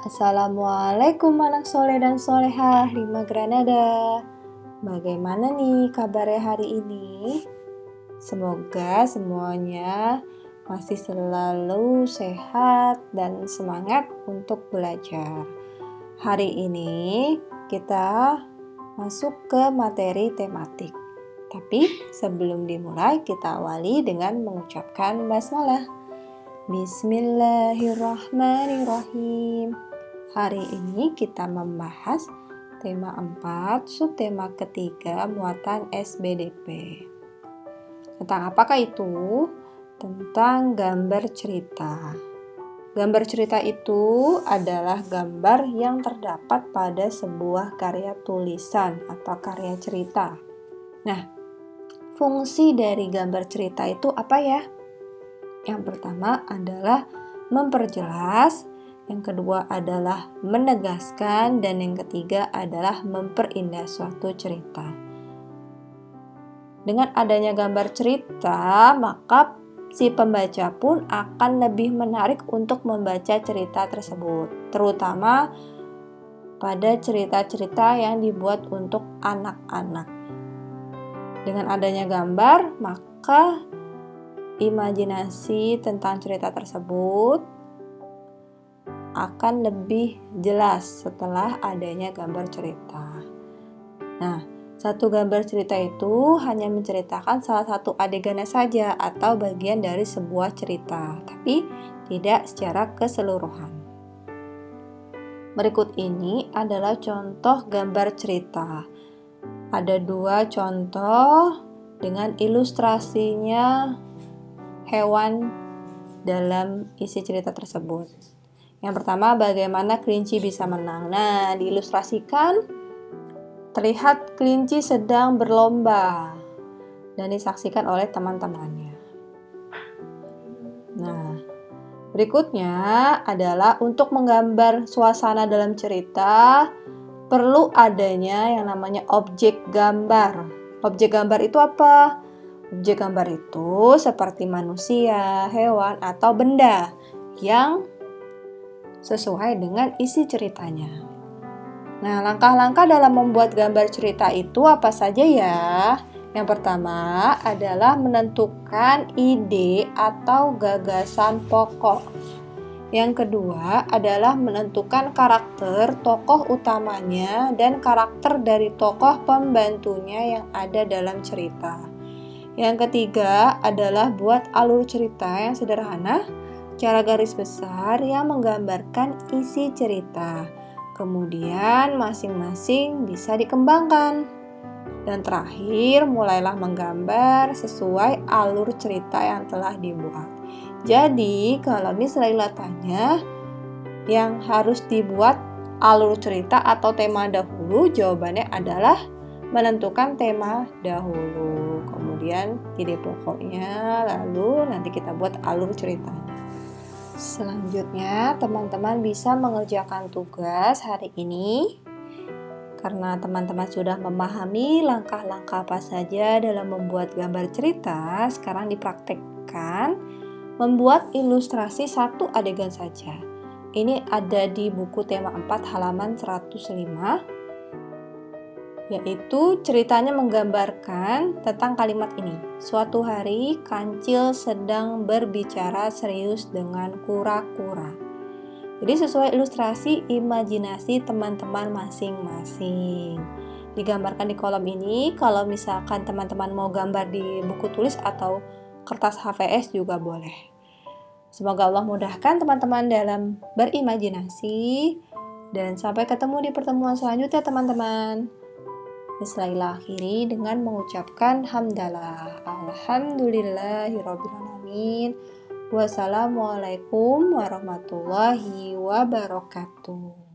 Assalamualaikum anak soleh dan solehah Lima Granada. Bagaimana nih kabarnya hari ini? Semoga semuanya masih selalu sehat dan semangat untuk belajar. Hari ini kita masuk ke materi tematik. Tapi sebelum dimulai kita awali dengan mengucapkan basmalah. Bismillahirrahmanirrahim. Hari ini kita membahas tema 4, subtema ketiga, muatan SBDP. Tentang apakah itu? Tentang gambar cerita. Gambar cerita itu adalah gambar yang terdapat pada sebuah karya tulisan atau karya cerita. Nah, fungsi dari gambar cerita itu apa ya? Yang pertama adalah memperjelas, yang kedua adalah menegaskan, dan yang ketiga adalah memperindah suatu cerita. Dengan adanya gambar cerita, maka si pembaca pun akan lebih menarik untuk membaca cerita tersebut, terutama pada cerita-cerita yang dibuat untuk anak-anak. Dengan adanya gambar, maka imajinasi tentang cerita tersebut akan lebih jelas setelah adanya gambar cerita. Nah, satu gambar cerita itu hanya menceritakan salah satu adegannya saja atau bagian dari sebuah cerita, tapi tidak secara keseluruhan. Berikut ini adalah contoh gambar cerita. Ada 2 contoh dengan ilustrasinya hewan dalam isi cerita tersebut. Yang pertama, bagaimana kelinci bisa menang. Nah, diilustrasikan terlihat kelinci sedang berlomba dan disaksikan oleh teman-temannya. Nah, berikutnya adalah untuk menggambar suasana dalam cerita perlu adanya yang namanya objek gambar. Objek gambar itu apa? Objek gambar itu seperti manusia, hewan, atau benda yang sesuai dengan isi ceritanya. Nah, langkah-langkah dalam membuat gambar cerita itu apa saja ya? Yang pertama adalah menentukan ide atau gagasan pokok. Yang kedua adalah menentukan karakter tokoh utamanya dan karakter dari tokoh pembantunya yang ada dalam cerita. Yang ketiga adalah buat alur cerita yang sederhana, cara garis besar yang menggambarkan isi cerita. Kemudian masing-masing bisa dikembangkan. Dan terakhir, mulailah menggambar sesuai alur cerita yang telah dibuat. Jadi, kalau misalnya tanya yang harus dibuat alur cerita atau tema dahulu, jawabannya adalah menentukan tema dahulu. Kemudian ide pokoknya, lalu nanti kita buat alur ceritanya. Selanjutnya, teman-teman bisa mengerjakan tugas hari ini. Karena teman-teman sudah memahami langkah-langkah apa saja dalam membuat gambar cerita, sekarang dipraktekkan membuat ilustrasi satu adegan saja. Ini ada di buku tema 4 halaman 105, yaitu ceritanya menggambarkan tentang kalimat ini. Suatu hari, kancil sedang berbicara serius dengan kura-kura. Jadi sesuai ilustrasi imajinasi teman-teman masing-masing. Digambarkan di kolom ini. Kalau misalkan teman-teman mau gambar di buku tulis atau kertas HVS juga boleh. Semoga Allah mudahkan teman-teman dalam berimajinasi. Dan sampai ketemu di pertemuan selanjutnya teman-teman. Bismillah akhiri dengan mengucapkan hamdalah. Alhamdulillahirrabbilalamin. Wassalamualaikum warahmatullahi wabarakatuh.